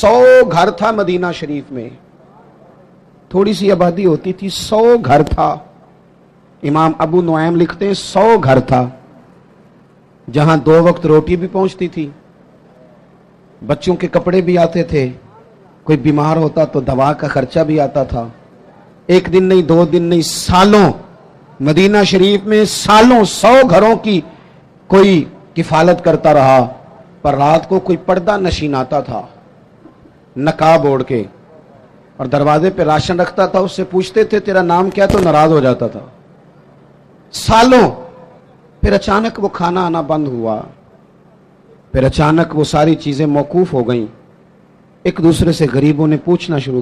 100 घर था मदीना शरीफ में, थोड़ी सी आबादी होती थी, 100 घर था। इमाम अबू नुआइम लिखते हैं 100 घर था, जहां 2 वक्त रोटी भी पहुंचती थी, बच्चों के कपड़े भी आते थे, कोई बीमार होता तो दवा का खर्चा भी आता था। एक दिन नहीं, 2 दिन नहीं, सालों मदीना शरीफ में सालों 100 घरों की कोई किफालत करता रहा। पर रात को कोई पर्दा नशीन आता था नकाब ओढ़ के और दरवाजे पे राशन रखता था, उससे पूछते थे तेरा नाम क्या, तो नाराज हो जाता था सालों। फिर अचानक वो खाना आना बंद हुआ, फिर अचानक वो सारी चीजें मौकूफ हो गईं। एक दूसरे से गरीबों ने पूछना शुरू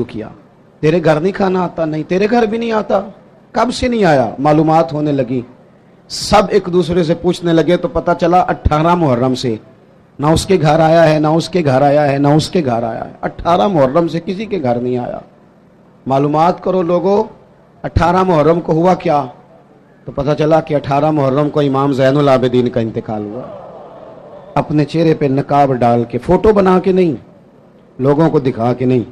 किया, तेरे घर नहीं खाना आता? नहीं। तेरे घर भी नहीं आता? कब से नहीं आया? मालूमात होने लगी, सब एक दूसरे से पूछने लगे तो पता चला 18 मुहर्रम से ना उसके घर आया है, ना उसके घर आया है, ना उसके घर आया है। 18 मुहर्रम से किसी के घर नहीं आया। मालूमात करो लोगों, 18 मुहर्रम को हुआ क्या? तो पता चला कि 18 मुहर्रम को इमाम ज़ैनुल आबिदीन का इंतकाल हुआ। अपने चेहरे पे नकाब डाल के, फोटो बना के नहीं, लोगों को दिखा के नहीं,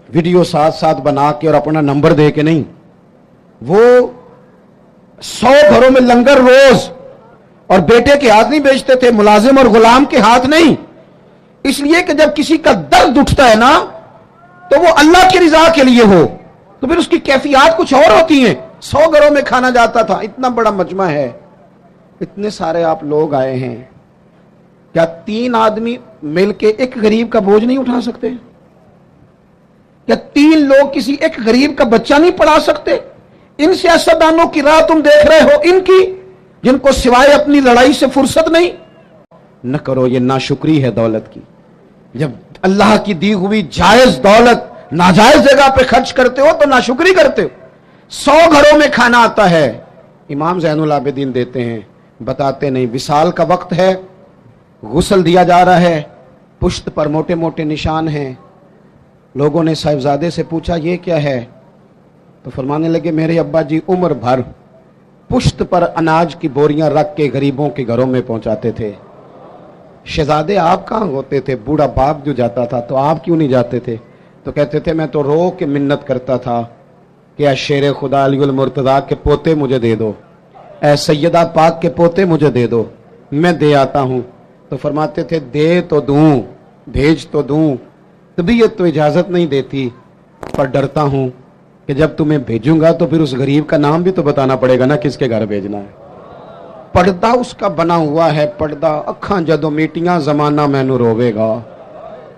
वीडियो साथ साथ बना के और अपना नंबर दे के नहीं, वो 100 घरों में लंगर रोज, और बेटे के हाथ नहीं बेचते थे, मुलाजिम और गुलाम के हाथ नहीं। इसलिए कि जब किसी का दर्द उठता है ना, तो वो अल्लाह की रिजा के लिए हो, तो फिर उसकी कैफियत कुछ और होती है। 100 घरों में खाना जाता था, इतना बड़ा मजमा है, इतने सारे आप लोग आए हैं, क्या 3 आदमी मिलके एक गरीब का बोझ नहीं उठा सकते? क्या 3 लोग किसी एक गरीब का बच्चा नहीं पढ़ा सकते? इन सियासतदानों की राह तुम देख रहे हो, इनकी, जिनको सिवाय अपनी लड़ाई से फुर्सत नहीं। न करो, ये नाशुक्री है दौलत की। जब अल्लाह की दी हुई जायज दौलत नाजायज जगह पे खर्च करते हो तो नाशुक्री करते हो। 100 घरों में खाना आता है, इमाम ज़ैनुल आबिदीन देते हैं, बताते नहीं। विसाल का वक्त है, गुस्ल दिया जा रहा है, पुश्त पर मोटे मोटे निशान हैं। लोगों ने साहिबजादे से पूछा ये क्या है? तो फरमाने लगे मेरे अब्बा जी उम्र भर पुश्त पर अनाज की बोरियां रख के गरीबों के घरों में पहुंचाते थे। शहजादे आप कहाँ होते थे? बूढ़ा बाप जो जाता था, तो आप क्यों नहीं जाते थे? तो कहते थे मैं तो रो के मिन्नत करता था कि ऐ शेर खुदा अली मुर्तज़ा के पोते मुझे दे दो, ऐ सैयदा पाक के पोते मुझे दे दो, मैं दे आता हूं। तो फरमाते थे दे तो दूं, भेज तो दूं, तबीयत तो इजाजत नहीं देती, पर डरता हूं कि जब तुम्हें भेजूंगा तो फिर उस गरीब का नाम भी तो बताना पड़ेगा ना, किसके घर भेजना है। पर्दा उसका बना हुआ है, पर्दा। अखां जदों मीटियां जमाना मैनू रोवेगा,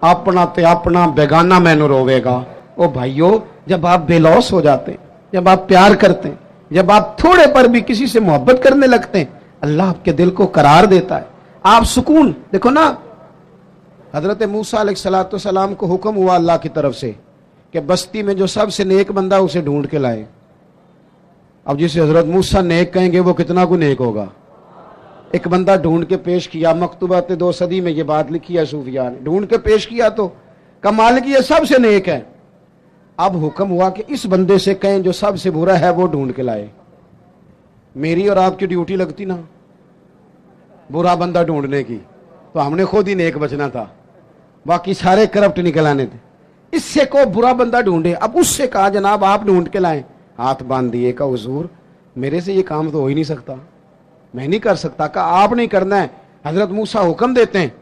अपना ते अपना बेगाना मैनू रोवेगा। ओ भाइयों, जब आप बेलौस हो जाते हैं, जब आप प्यार करते हैं, जब आप थोड़े पर भी किसी से मोहब्बत करने लगते हैं, अल्लाह आपके दिल को करार देता है, आप सुकून। देखो ना, हजरत मूसा अलैहिस्सलाम को हुक्म हुआ अल्लाह की तरफ से कि बस्ती में जो सबसे नेक बंदा उसे ढूंढ के लाए। अब जिसे हजरत मूसा नेक कहेंगे वो कितना को नेक होगा। एक बंदा ढूंढ के पेश किया, मकतूबात 2 सदी में ये बात लिखी है सूफिया ने, ढूंढ के पेश किया तो कमाल की ये सबसे नेक है। अब हुक्म हुआ कि इस बंदे से कहें जो सबसे बुरा है वो ढूंढ के लाए। मेरी और आपकी ड्यूटी लगती ना बुरा बंदा ढूंढने की, तो हमने खुद ही नेक बचना था, बाकी सारे करप्ट निकल आने थे। इससे को बुरा बंदा ढूंढे, अब उससे कहा जनाब आप ढूंढ के लाएं। हाथ बांध दिए, का हुजूर मेरे से ये काम तो हो ही नहीं सकता, मैं नहीं कर सकता। कहा आप नहीं करना है, हजरत मूसा हुक्म देते हैं।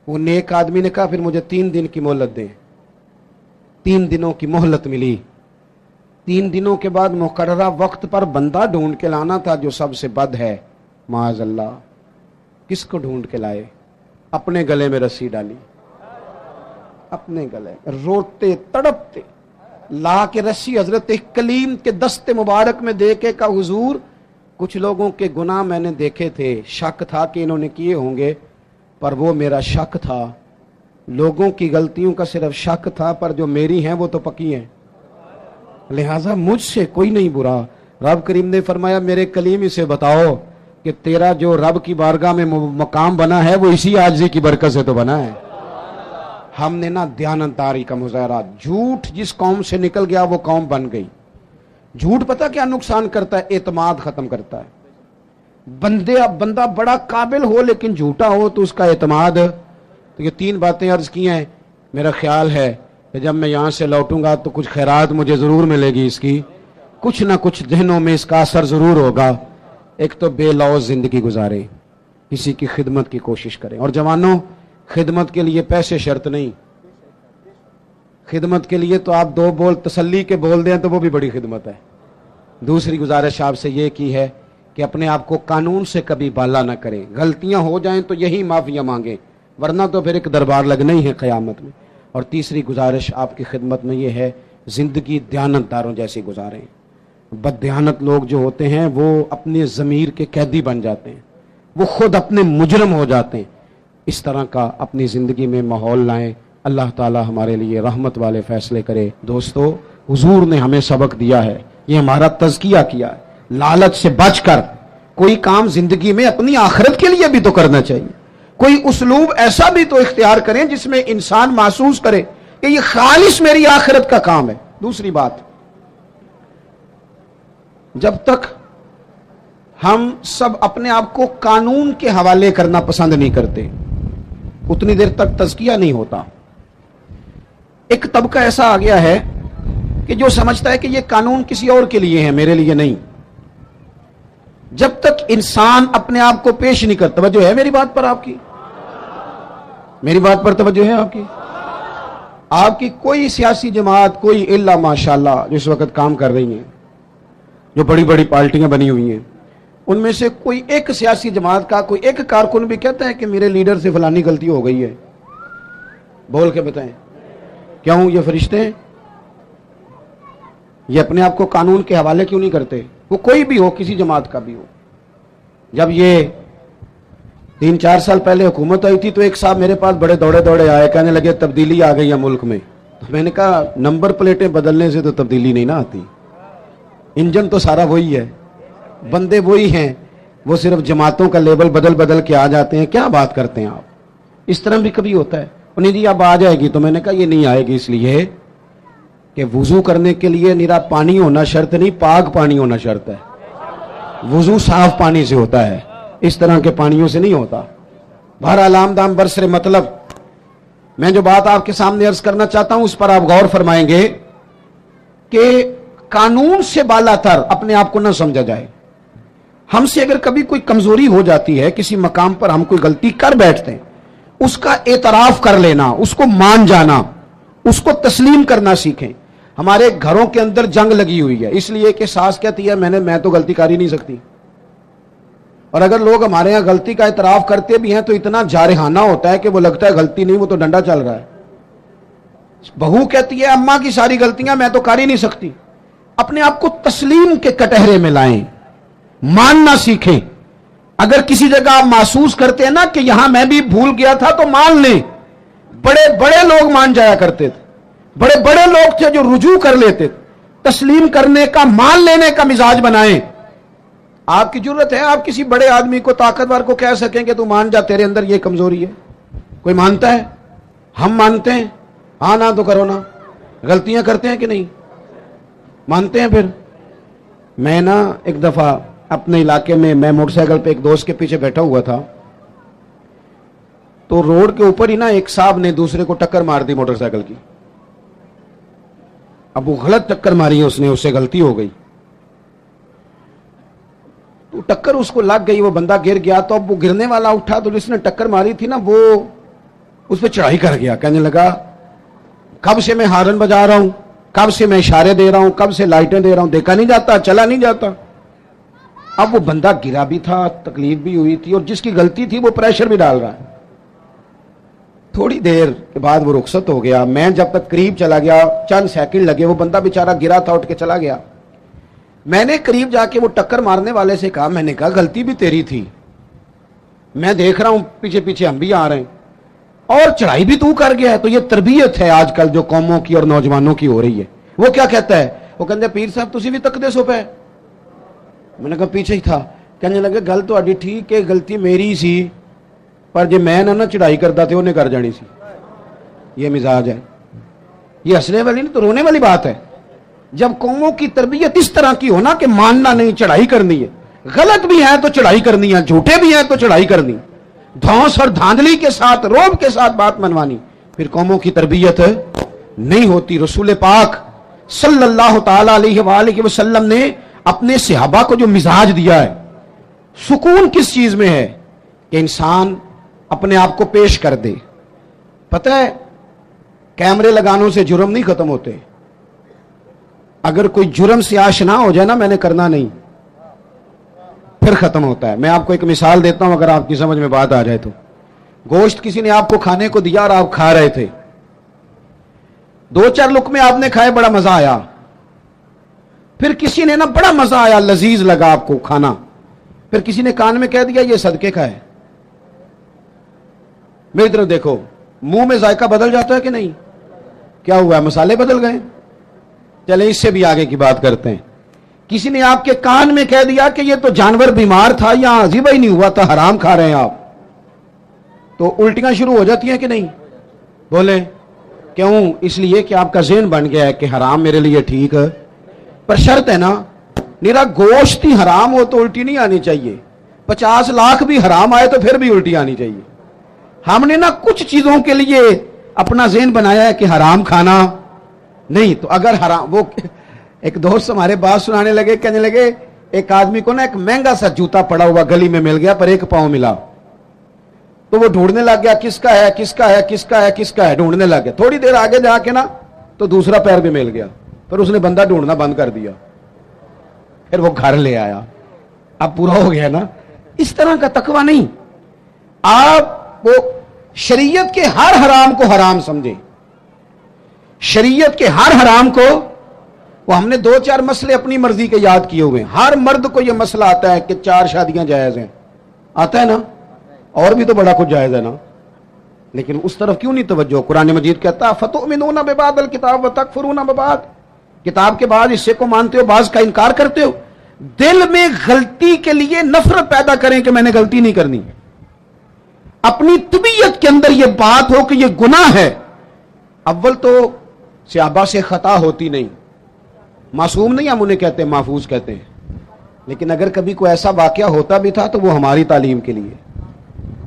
वो नेक आदमी ने कहा फिर मुझे 3 दिन की मोहलत दें। 3 दिनों की मोहलत मिली। 3 दिनों के बाद मुकर्ररा वक्त पर बंदा ढूंढ के लाना था जो सबसे बद है। माज़अल्लाह, किसको ढूंढ के लाए? अपने गले में रस्सी डाली, अपने गले, रोते तड़पते ला के रस्सी हजरत कलीम के दस्ते मुबारक में दे के का हुजूर कुछ लोगों के गुनाह मैंने देखे थे, शक था कि इन्होंने किए होंगे, पर वो मेरा शक था। लोगों की गलतियों का सिर्फ शक था, पर जो मेरी हैं वो तो पक्की हैं, लिहाजा मुझसे कोई नहीं बुरा। रब करीम ने फरमाया मेरे कलीम इसे बताओ कि तेरा जो रब की बारगाह में मकाम बना है वो इसी आजिज़ी की बरकत से तो बना है। हमने ना दयानतदारी का मुजाहरा, झूठ जिस कौम से निकल गया वो कौम बन गई। झूठ पता क्या नुकसान करता है? एतमाद खत्म करता है। बंदा बड़ा काबिल हो लेकिन झूठा हो तो उसका एतमाद تو یہ 3 باتیں عرض کی ہیں. میرا خیال ہے کہ جب میں یہاں سے لوٹوں گا تو کچھ خیرات مجھے ضرور ملے گی، اس کی کچھ نہ کچھ ذہنوں میں اس کا اثر ضرور ہوگا. ایک تو بے لوث زندگی گزاریں، کسی کی خدمت کی کوشش کریں. اور جوانوں، خدمت کے لیے پیسے شرط نہیں. خدمت کے لیے تو آپ 2 بول تسلی کے بول دیں تو وہ بھی بڑی خدمت ہے. دوسری گزارش آپ سے یہ کی ہے کہ اپنے آپ کو قانون سے کبھی بالا نہ کریں. غلطیاں ہو جائیں تو یہی معافیاں مانگیں، ورنہ تو پھر ایک دربار لگنا ہی ہے قیامت میں. اور تیسری گزارش آپ کی خدمت میں یہ ہے، زندگی دیانتداروں جیسی گزاریں. بد دیانت لوگ جو ہوتے ہیں وہ اپنے ضمیر کے قیدی بن جاتے ہیں، وہ خود اپنے مجرم ہو جاتے ہیں. اس طرح کا اپنی زندگی میں ماحول لائیں. اللہ تعالی ہمارے لیے رحمت والے فیصلے کرے. دوستو، حضور نے ہمیں سبق دیا ہے، یہ ہمارا تزکیہ کیا ہے. لالچ سے بچ کر کوئی کام زندگی میں اپنی آخرت کے لیے بھی تو کرنا چاہیے. کوئی اسلوب ایسا بھی تو اختیار کریں جس میں انسان محسوس کرے کہ یہ خالص میری آخرت کا کام ہے. دوسری بات، جب تک ہم سب اپنے آپ کو قانون کے حوالے کرنا پسند نہیں کرتے اتنی دیر تک تزکیہ نہیں ہوتا. ایک طبقہ ایسا آ گیا ہے کہ جو سمجھتا ہے کہ یہ قانون کسی اور کے لیے ہے، میرے لیے نہیں. جب تک انسان اپنے آپ کو پیش نہیں کرتا، توجہ ہے میری بات پر؟ آپ کی میری بات پر توجہ ہے آپ کی؟ آپ کی کوئی سیاسی جماعت، کوئی الا ماشاءاللہ جو اس وقت کام کر رہی ہیں، جو بڑی بڑی پارٹیاں بنی ہوئی ہیں، ان میں سے کوئی ایک سیاسی جماعت کا کوئی ایک کارکن بھی کہتا ہے کہ میرے لیڈر سے فلانی غلطی ہو گئی ہے؟ بول کے بتائیں. کیوں؟ یہ فرشتے ہیں. یہ اپنے آپ کو قانون کے حوالے کیوں نہیں کرتے؟ وہ کوئی بھی ہو، کسی جماعت کا بھی ہو. جب یہ 3-4 سال پہلے حکومت آئی تھی تو ایک صاحب میرے پاس بڑے دوڑے آئے، کہنے لگے تبدیلی آ گئی ہے ملک میں. تو میں نے کہا نمبر پلیٹیں بدلنے سے تو تبدیلی نہیں نہ آتی، انجن تو سارا وہی ہے، بندے وہی ہیں، وہ صرف جماعتوں کا لیبل بدل کے آ جاتے ہیں. کیا بات کرتے ہیں آپ؟ اس طرح بھی کبھی ہوتا ہے. انہیں جی اب آ جائے گی، تو میں نے کہا یہ نہیں آئے گی، اس لیے کہ وضو کرنے کے لیے نیرا پانی ہونا شرط نہیں، پاک پانی ہونا شرط ہے. وضو صاف پانی سے ہوتا ہے، اس طرح کے پانیوں سے نہیں ہوتا. بہرحال آمدام برسر مطلب، میں جو بات آپ کے سامنے عرض کرنا چاہتا ہوں اس پر آپ غور فرمائیں گے کہ قانون سے بالا تر اپنے آپ کو نہ سمجھا جائے. ہم سے اگر کبھی کوئی کمزوری ہو جاتی ہے، کسی مقام پر ہم کوئی غلطی کر بیٹھتے ہیں، اس کا اعتراف کر لینا، اس کو مان جانا، اس کو تسلیم کرنا سیکھیں. ہمارے گھروں کے اندر جنگ لگی ہوئی ہے اس لیے کہ ساس کہتی ہے میں تو غلطی کر ہی نہیں سکتی. اور اگر لوگ ہمارے ہاں غلطی کا اعتراف کرتے بھی ہیں تو اتنا جارحانہ ہوتا ہے کہ وہ لگتا ہے غلطی نہیں، وہ تو ڈنڈا چل رہا ہے. بہو کہتی ہے اماں کی ساری غلطیاں میں تو کر ہی نہیں سکتی. اپنے آپ کو تسلیم کے کٹہرے میں لائیں، ماننا سیکھیں. اگر کسی جگہ آپ محسوس کرتے ہیں نا کہ یہاں میں بھی بھول گیا تھا تو مان لیں. بڑے بڑے لوگ مان جایا کرتے تھے، بڑے بڑے لوگ تھے جو رجوع کر لیتے تھے. تسلیم کرنے کا، مان لینے کا مزاج بنائیں. آپ کی ضرورت ہے آپ کسی بڑے آدمی کو، طاقتور کو کہہ سکیں کہ تو مان جا، تیرے اندر یہ کمزوری ہے. کوئی مانتا ہے؟ ہم مانتے ہیں. ہاں نہ تو کرو نا. غلطیاں کرتے ہیں کہ نہیں؟ مانتے ہیں. پھر میں نا ایک دفعہ اپنے علاقے میں موٹر سائیکل پہ ایک دوست کے پیچھے بیٹھا ہوا تھا، تو روڈ کے اوپر ہی نا ایک صاحب نے دوسرے کو ٹکر مار دی موٹر سائیکل کی. اب وہ غلط ٹکر ماری ہے، اس نے، اس سے غلطی ہو گئی تو ٹکر اس کو لگ گئی، وہ بندہ گر گیا. تو اب وہ گرنے والا اٹھا تو جس نے ٹکر ماری تھی نا وہ اس پہ چڑھائی کر گیا. کہنے لگا کب سے میں ہارن بجا رہا ہوں، کب سے میں اشارے دے رہا ہوں، کب سے لائٹیں دے رہا ہوں، دیکھا نہیں جاتا، چلا نہیں جاتا. اب وہ بندہ گرا بھی تھا، تکلیف بھی ہوئی تھی، اور جس کی غلطی تھی وہ پریشر بھی ڈال رہا ہے. تھوڑی دیر کے بعد وہ رخصت ہو گیا. میں جب تک قریب چلا گیا، چند سیکنڈ لگے، وہ بندہ بیچارہ گرا تھا، اٹھ کے چلا گیا. میں نے قریب جا کے وہ ٹکر مارنے والے سے کہا، میں نے کہا غلطی بھی تیری تھی، میں دیکھ رہا ہوں پیچھے پیچھے ہم بھی آ رہے ہیں، اور چڑھائی بھی تو کر گیا ہے. تو یہ تربیت ہے آج کل جو قوموں کی اور نوجوانوں کی ہو رہی ہے. وہ کیا کہتا ہے؟ وہ کہتے ہیں پیر صاحب تسی بھی تکدے سو پہ. میں نے کہا پیچھے ہی تھا. کہنے لگے گل تو اڈی ٹھیک ہے، غلطی میری سی، پر جی میں نہ چڑھائی کرتا تھے انہیں کر جانی سی. یہ مزاج ہے. یہ ہنسنے والی نہیں تو رونے والی بات ہے. جب قوموں کی تربیت اس طرح کی ہونا کہ ماننا نہیں، چڑھائی کرنی ہے، غلط بھی ہے تو چڑھائی کرنی ہے، جھوٹے بھی ہیں تو چڑھائی کرنی. धौंस और धांधली के साथ, रोब के साथ बात मनवानी, फिर कौमों की तरबियत नहीं होती। रसूल पाक सल्लल्लाहु ताला अलैहि वसल्लम ने अपने सहाबा को जो मिजाज दिया है, सुकून किस चीज में है कि इंसान अपने आप को पेश कर दे। पता है, कैमरे लगानों से जुर्म नहीं खत्म होते। अगर कोई जुर्म से आशना हो जाए ना, मैंने करना नहीं, फिर खत्म होता है। मैं आपको एक मिसाल देता हूं, अगर आपकी समझ में बात आ जाए तो। गोश्त किसी ने आपको खाने को दिया और आप खा रहे थे, 2-4 लुक़मे आपने खाए, बड़ा मजा आया। फिर किसी ने ना, बड़ा मजा आया, लजीज लगा आपको खाना, फिर किसी ने कान में कह दिया ये सदके का है। मेरी तरफ देखो, मुंह में जायका बदल जाता है कि नहीं? क्या हुआ, मसाले बदल गए? चले इससे भी आगे की बात करते हैं। किसी ने आपके कान में कह दिया कि ये तो जानवर बीमार था, यहां अजीबा ही नहीं हुआ था, हराम खा रहे हैं आप, तो उल्टियां शुरू हो जाती हैं कि नहीं? बोले क्यों? इसलिए कि आपका ज़हन बन गया है कि हराम मेरे लिए ठीक है। पर शर्त है ना, मेरा गोश्त ही हराम हो तो उल्टी नहीं आनी चाहिए, 50 लाख भी हराम आए तो फिर भी उल्टी आनी चाहिए। हमने ना कुछ चीजों के लिए अपना ज़हन बनाया है कि हराम खाना नहीं। तो अगर हराम, वो एक दोस्त हमारे बात सुनाने लगे, कहने लगे एक आदमी को ना एक महंगा सा जूता पड़ा हुआ गली में मिल गया, पर 1 पांव मिला, तो वो ढूंढने लग गया, किसका है किसका है किसका है किसका है, ढूंढने लग गया। थोड़ी देर आगे जाके ना तो दूसरा पैर भी मिल गया, पर उसने बंदा ढूंढना बंद कर दिया, फिर वो घर ले आया। अब पूरा हो गया ना। इस तरह का तकवा नहीं। आप वो शरीयत के हर हराम को हराम समझे, शरीयत के हर हराम को। वो हमने 2-4 मसले अपनी मर्जी के याद किए हुए हैं। हर मर्द को यह मसला आता है कि 4 शादियां जायज हैं, आता है ना, और भी तो बड़ा कुछ जायज है ना, लेकिन उस तरफ क्यों नहीं तवज्जो? कुरान मजीद कहता है फतुमिनूना बिबादिल किताब व तकफुरूना बिबाद, किताब के बाद हिस्से को मानते हो, बाज का इनकार करते हो। दिल में गलती के लिए नफरत पैदा करें कि मैंने गलती नहीं करनी, अपनी तबीयत के अंदर यह बात हो कि यह गुनाह है। अव्वल तो सहाबा से खता होती नहीं, मासूम नहीं हम उन्हें कहते, महफूज कहते हैं। लेकिन अगर कभी कोई ऐसा वाकया होता भी था तो वो हमारी तालीम के लिए,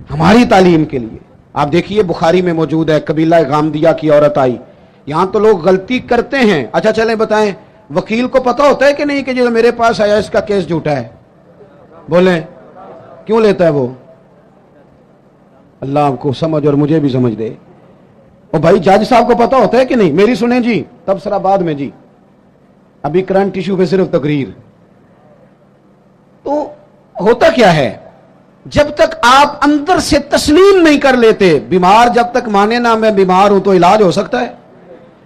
हमारी तालीम के लिए। आप देखिए बुखारी में मौजूद है, कबीला गामदिया की औरत आई। यहां तो लोग गलती करते हैं। अच्छा चलें बताएं, वकील को पता होता है कि नहीं कि जो मेरे पास आया इसका केस झूठा है? बोले क्यों लेता है वो? अल्लाह आपको समझ और मुझे भी समझ दे। और भाई जज साहब को पता होता है कि नहीं? मेरी सुने जी, तब सरा बाद में जी, अभी करंट इशू पे सिर्फ तकरीर। तो होता क्या है, जब तक आप अंदर से तस्लीम नहीं कर लेते, बीमार जब तक माने ना मैं बीमार हूं तो इलाज हो सकता है।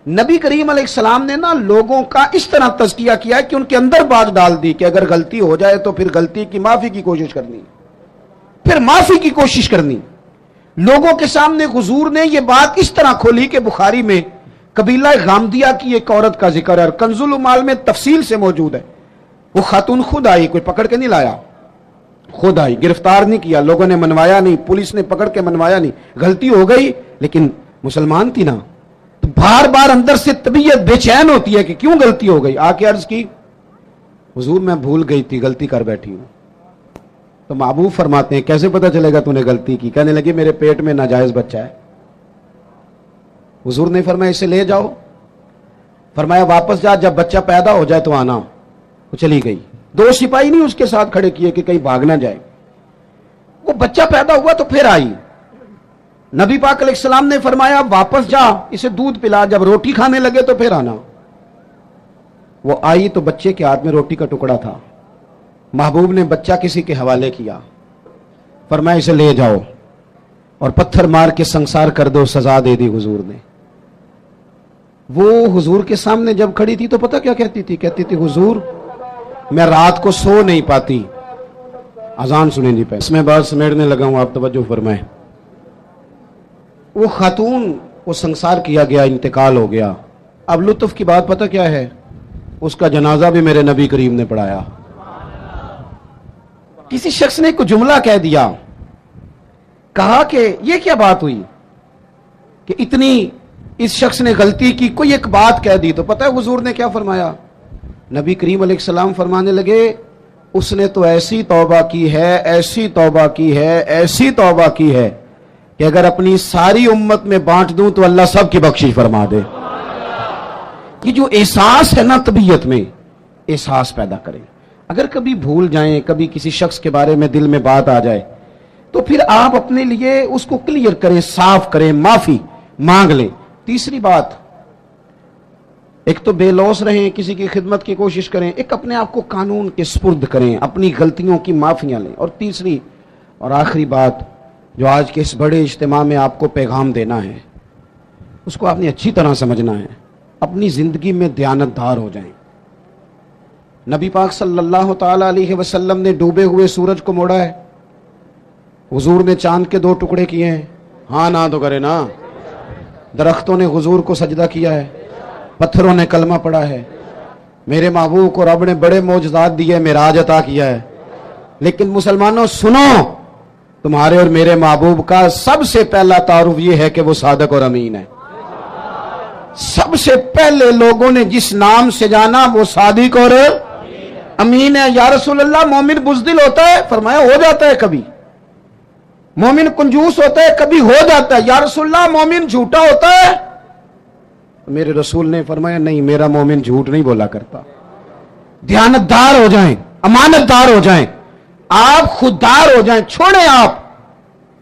नबी करीम अलैहिस्सलाम ने ना लोगों का इस तरह तज़किया किया कि उनके अंदर बात डाल दी कि अगर गलती हो जाए तो फिर गलती की माफी की कोशिश करनी, फिर माफी की कोशिश करनी। लोगों के सामने हुजूर ने यह बात इस तरह खोली कि बुखारी में कबीला गामदिया की एक औरत का जिक्र है और कंजुल उमाल में तफसील से मौजूद है। वो खातून खुद आई, कोई पकड़ के नहीं लाया, खुद आई, गिरफ्तार नहीं किया, लोगों ने मनवाया नहीं, पुलिस ने पकड़ के मनवाया नहीं। गलती हो गई लेकिन मुसलमान थी ना, तो बार बार अंदर से तबीयत बेचैन होती है कि क्यों गलती हो गई। आके अर्ज की हुजूर मैं भूल गई थी, गलती कर बैठी हूं। तो महबूब फरमाते हैं कैसे पता चलेगा तूने गलती की? कहने लगी मेरे पेट में नाजायज बच्चा है। हुजूर ने फरमाया इसे ले जाओ, फरमाया वापस जा, जब बच्चा पैदा हो जाए तो आना। वो चली गई। 2 सिपाही नहीं उसके साथ खड़े किए कि कहीं भाग ना जाए। वो बच्चा पैदा हुआ तो फिर आई। नबी पाक अलैहिस्सलाम ने फरमाया वापस जा, इसे दूध पिला, जब रोटी खाने लगे तो फिर आना। वो आई तो बच्चे के हाथ में रोटी का टुकड़ा था। महबूब ने बच्चा किसी के हवाले किया, फरमाया इसे ले जाओ और पत्थर मार के संसार कर दो, सजा दे दी हुजूर ने। वो हुजूर के सामने जब खड़ी थी तो पता क्या कहती थी? कहती थी हुजूर मैं रात को सो नहीं पाती। अजान सुने जी, इसमें बात समेटने लगा हूं, आप तवज्जो फरमाएं। वो खातून को संसार किया गया, इंतकाल हो गया। अब लुत्फ की बात पता क्या है? उसका जनाजा भी मेरे नबी करीम ने पढ़ाया। किसी शख्स ने कुछ जुमला कह दिया, कहा कि ये क्या बात हुई कि इतनी इस शख्स ने गलती की, कोई एक बात कह दी। तो पता है हुजूर ने क्या फरमाया? नबी करीम अलैहिस्सलाम फरमाने लगे اس نے تو ایسی توبہ کی ہے، ایسی توبہ کی ہے، ایسی توبہ کی ہے کہ اگر اپنی ساری امت میں بانٹ دوں تو اللہ سب کی بخشش فرما دے۔ یہ جو احساس ہے نا طبیعت میں، احساس پیدا کریں۔ اگر کبھی بھول جائیں، کبھی کسی شخص کے بارے میں دل میں بات آ جائے تو پھر آپ اپنے لیے اس کو کلیئر کریں، صاف کریں، معافی مانگ لیں۔ تیسری بات، ایک تو بے لوث رہیں، کسی کی خدمت کی کوشش کریں، ایک اپنے آپ کو قانون کے سپرد کریں، اپنی غلطیوں کی معافیاں لیں۔ اور تیسری اور آخری بات جو آج کے اس بڑے اجتماع میں آپ کو پیغام دینا ہے، اس کو آپ نے اچھی طرح سمجھنا ہے۔ اپنی زندگی میں دیانتدار ہو جائیں۔ نبی پاک صلی اللہ تعالی علیہ وسلم نے ڈوبے ہوئے سورج کو موڑا ہے، حضور نے چاند کے 2 ٹکڑے کیے ہیں، ہاں نہ تو کرے نا۔ درختوں نے حضور کو سجدہ کیا ہے، پتھروں نے کلمہ پڑھا ہے، میرے محبوب کو رب نے بڑے معجزات دیے، معراج عطا کیا ہے۔ لیکن مسلمانوں سنو، تمہارے اور میرے محبوب کا سب سے پہلا تعارف یہ ہے کہ وہ صادق اور امین ہے۔ سب سے پہلے لوگوں نے جس نام سے جانا وہ صادق اور امین ہے۔ یا رسول اللہ، مومن بزدل ہوتا ہے؟ فرمایا ہو جاتا ہے کبھی۔ مومن کنجوس ہوتا ہے؟ کبھی ہو جاتا ہے۔ یا رسول اللہ، مومن جھوٹا ہوتا ہے؟ میرے رسول نے فرمایا نہیں، میرا مومن جھوٹ نہیں بولا کرتا۔ دیانتدار ہو جائیں، امانت دار ہو جائیں، آپ خوددار ہو جائیں، چھوڑیں آپ۔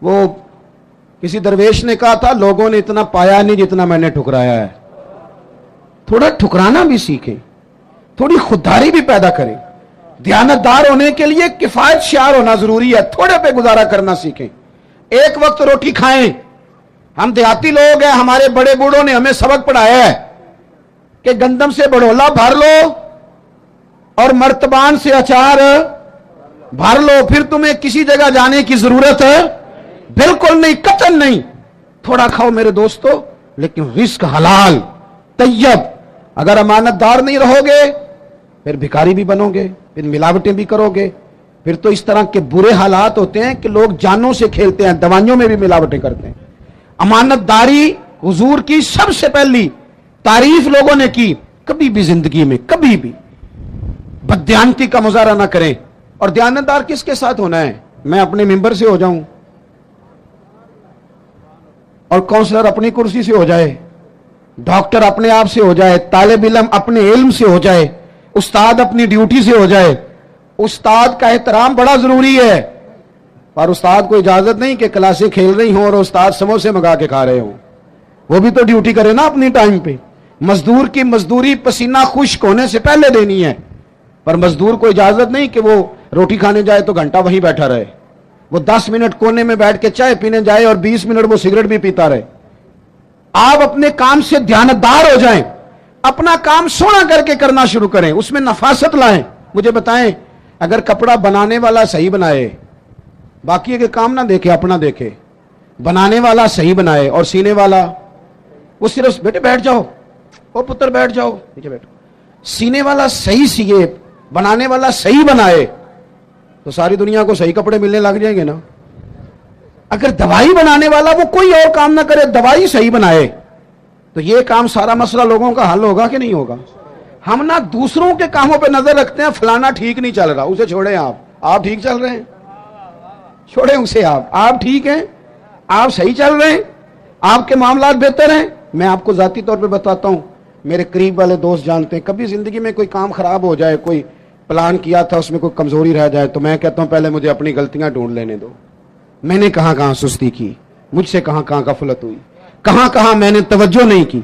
وہ کسی درویش نے کہا تھا لوگوں نے اتنا پایا نہیں جتنا میں نے ٹھکرایا ہے۔ تھوڑا ٹھکرانا بھی سیکھیں، تھوڑی خودداری بھی پیدا کریں۔ دیانتدار ہونے کے لیے کفایت شعار ہونا ضروری ہے، تھوڑے پہ گزارا کرنا سیکھیں۔ ایک وقت روٹی کھائیں۔ ہم دیہاتی لوگ ہیں، ہمارے بڑے بوڑھوں نے ہمیں سبق پڑھایا ہے کہ گندم سے بڑھولا بھر لو اور مرتبان سے اچار بھر لو، پھر تمہیں کسی جگہ جانے کی ضرورت ہے بالکل نہیں، قطعاً نہیں۔ تھوڑا کھاؤ میرے دوستو، لیکن رزق حلال طیب۔ اگر امانت دار نہیں رہو گے پھر بھکاری بھی بنو گے، پھر ملاوٹیں بھی کرو گے، پھر تو اس طرح کے برے حالات ہوتے ہیں کہ لوگ جانوں سے کھیلتے ہیں، دوائیوں میں بھی ملاوٹیں کرتے ہیں۔ امانت داری حضور کی سب سے پہلی تعریف لوگوں نے کی۔ کبھی بھی زندگی میں کبھی بھی بددیانتی کا مظاہرہ نہ کریں۔ اور دیانتدار کس کے ساتھ ہونا ہے؟ میں اپنے ممبر سے ہو جاؤں اور کونسلر اپنی کرسی سے ہو جائے، ڈاکٹر اپنے آپ سے ہو جائے، طالب علم اپنے علم سے ہو جائے، استاد اپنی ڈیوٹی سے ہو جائے۔ استاد کا احترام بڑا ضروری ہے، پر استاد کو اجازت نہیں کہ کلاسیں کھیل رہی ہوں اور استاد سموسے منگا کے کھا رہے ہوں۔ وہ بھی تو ڈیوٹی کرے نا اپنی ٹائم پہ۔ مزدور کی مزدوری پسینہ خشک ہونے سے پہلے دینی ہے، پر مزدور کو اجازت نہیں کہ وہ روٹی کھانے جائے تو گھنٹہ وہیں بیٹھا رہے، وہ 10 منٹ کونے میں بیٹھ کے چائے پینے جائے اور 20 منٹ وہ سگریٹ بھی پیتا رہے۔ آپ اپنے کام سے دیانتدار ہو جائیں، اپنا کام سونا کر کے کرنا شروع کریں، اس میں نفاست لائیں۔ مجھے بتائیں، اگر کپڑا بنانے والا صحیح بنائے، باقی کے کام نہ دیکھے، اپنا دیکھے، بنانے والا صحیح بنائے اور سینے والا وہ صرف بیٹے بیٹھ جاؤ، او پتر بیٹھ جاؤ، نیچے بیٹھو، سینے والا صحیح سیے، بنانے والا صحیح بنائے تو ساری دنیا کو صحیح کپڑے ملنے لگ جائیں گے نا۔ اگر دوائی بنانے والا وہ کوئی اور کام نہ کرے، دوائی صحیح بنائے، تو یہ کام سارا مسئلہ لوگوں کا حل ہوگا کہ نہیں ہوگا؟ ہم نہ دوسروں کے کاموں پہ نظر رکھتے ہیں، فلانا ٹھیک نہیں چل رہا، اسے چھوڑیں، آپ ٹھیک چل رہے ہیں، چھوڑیں اسے، آپ ٹھیک ہیں، آپ صحیح چل رہے ہیں، آپ کے معاملات بہتر ہیں۔ میں آپ کو ذاتی طور پہ بتاتا ہوں، میرے قریب والے دوست جانتے ہیں، کبھی زندگی میں کوئی کام خراب ہو جائے، کوئی پلان کیا تھا اس میں کوئی کمزوری رہ جائے، تو میں کہتا ہوں پہلے مجھے اپنی غلطیاں ڈھونڈ لینے دو، میں نے کہاں کہاں سستی کی، مجھ سے کہاں کہاں غفلت ہوئی، کہاں کہاں میں نے توجہ نہیں کی۔